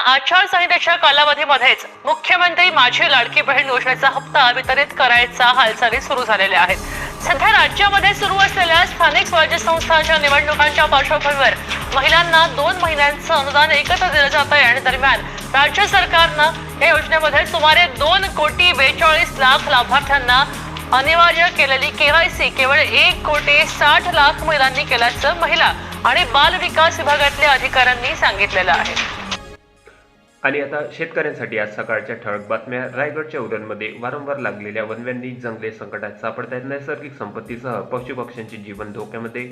आचारसंहितेच्या कालावधीमध्येच मुख्यमंत्री माझी लाडकी बहीण योजनेचा हप्ता वितरित करायचा हालचाली सुरू झालेल्या आहेत। सध्या राज्यामध्ये सुरू असलेल्या स्थानिक स्वराज्य संस्थांच्या निवडणुकांच्या पार्श्वभूमीवर महिलांना 2 महिन्यांचं अनुदान एकत्र दिलं जात आहे आणि दरम्यान राज्य सरकारनं या योजनेमध्ये सुमारे 2,42,00,000 लाभार्थ्यांना अनिवार्य केलेली केवायसी केवळ 1,60,00,000 महिलांनी केल्याचं महिला आणि बाल विकास विभागातल्या अधिकाऱ्यांनी सांगितलेलं आहे। आणि आता शेतकऱ्यांसाठी आज सकाळच्या ठळक बातम्या। रायगडच्या उरणमध्ये वारंवार लागलेल्या वणव्यांनी जंगले संकटात सापडत आहेत। नैसर्गिक संपत्तीसह पशुपक्ष्यांचे जीवन धोक्यामध्ये,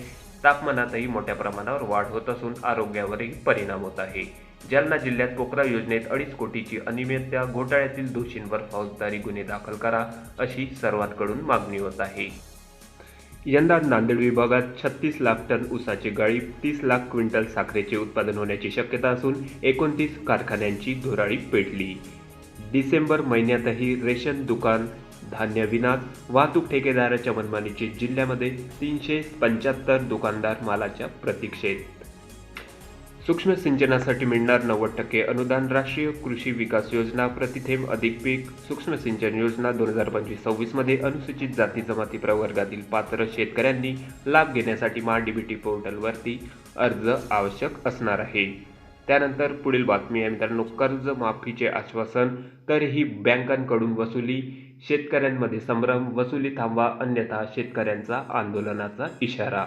तापमानातही मोठ्या प्रमाणावर वाढ होत असून आरोग्यावरही परिणाम होत आहे। जालना जिल्ह्यात पोखरा योजनेत 2.5 कोटीची अनियमितता, घोटाळ्यातील दोषींवर फौजदारी गुन्हे दाखल करा अशी सर्वांकडून मागणी होत आहे। यंदा नांदेड विभागात 36 लाख टन ऊसाची गाळीप, 30 लाख क्विंटल साखरेचे उत्पादन होण्याची शक्यता असून 29 कारखान्यांची धुराळी पेटली। डिसेंबर महिन्यातही रेशन दुकान धान्य विनाच, वाहतूक ठेकेदाराच्या मनमानीचे, जिल्ह्यामध्ये 375 दुकानदार मालाच्या प्रतीक्षेत। सूक्ष्म सिंचनासाठी मिळणार 90% अनुदान। राष्ट्रीय कृषी विकास योजना प्रतिथेंब अधिक पीक सूक्ष्म सिंचन योजना 2025-26 मध्ये अनुसूचित जाती जमाती प्रवर्गातील पात्र शेतकऱ्यांनी लाभ घेण्यासाठी MyDBT पोर्टलवरती अर्ज आवश्यक असणार आहे। त्यानंतर पुढील बातमी आहे मित्रांनो, कर्ज माफीचे आश्वासन तरीही बँकांकडून वसुली, शेतकऱ्यांमध्ये संभ्रम, वसुली थांबवा अन्यथा शेतकऱ्यांचा आंदोलनाचा इशारा।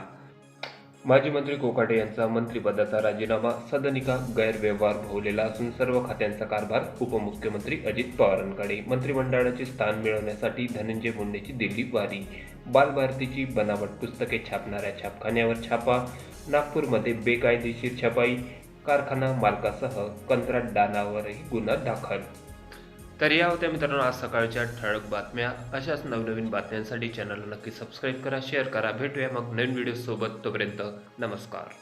माजी मंत्री कोकाटे यांचा मंत्रिपदाचा राजीनामा, सदनिका गैरव्यवहार भोवलेला असून सर्व खात्यांचा कारभार उपमुख्यमंत्री अजित पवारांकडे। मंत्रिमंडळाचे स्थान मिळवण्यासाठी धनंजय मुंडेची दिल्ली वारी, बालभारतीची बनावट पुस्तके छापणाऱ्या छापखान्यावर छापा, नागपूरमध्ये बेकायदेशीर छपाई, कारखाना मालकासह कंत्राटदारावरही गुन्हा दाखल। तर या होत्या मित्रांनो आज सकाळच्या ठळक बातम्या। अशाच नवनवीन बातम्यांसाठी चॅनलला नक्की सबस्क्राईब करा, शेअर करा। भेटूया मग नवीन व्हिडिओ सोबत, तोपर्यंत नमस्कार।